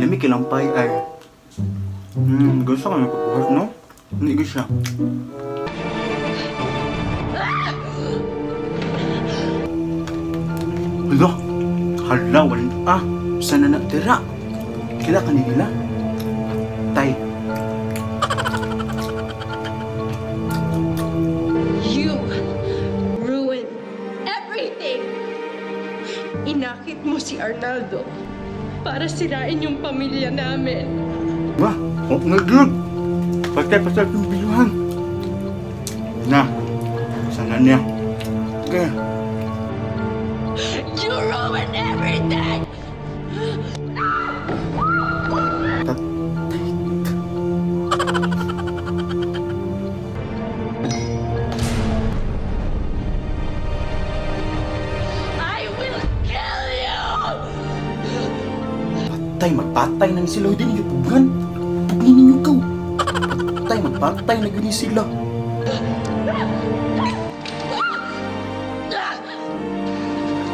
Nami kilampay ay. Gusto ka may pagbuhat, no? Hindi ko siya. Hala, hala, wala. Sana natira. Kila kanila. Tay. You ruined everything! Inakit mo si Arnaldo para sirain yung pamilya namin. Wah, huwag na good. Patay-patay yung biluhan. Na, sana niya. Okay. You ruined everything! I will kill you! Patay, magpatay na ni sila. Hindi ninyo pugan. Pugin ninyo ikaw. Patay, magpatay na gani sila.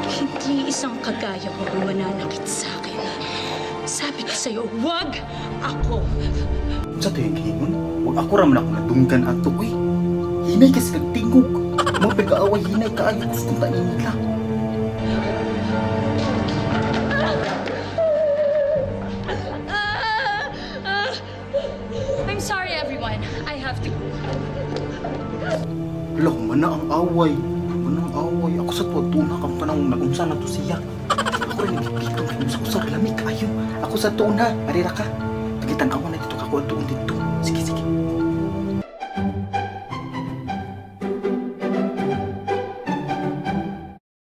Hindi isang kagaya mo ang mananakit sa akin. Sabi ko sa'yo, wag ako! Sa ito yung gihingon, huwag ako raman ako nadunggan ato eh. Hinay kasi nagtingog. Mga pag-aaway, hinay kaayo gusto kong tain nila. I'm sorry, everyone. I have to. Hala, mana ang away. Mana ang away. Ako sa tuwa kang panahon na unsa na to siya. Ako rin nagpipito. Unsa ko sa lamig kayo. Ako sa tuwa na. Arira ka. Pagitan awan na dito kako at tuon dito. Sige, sige.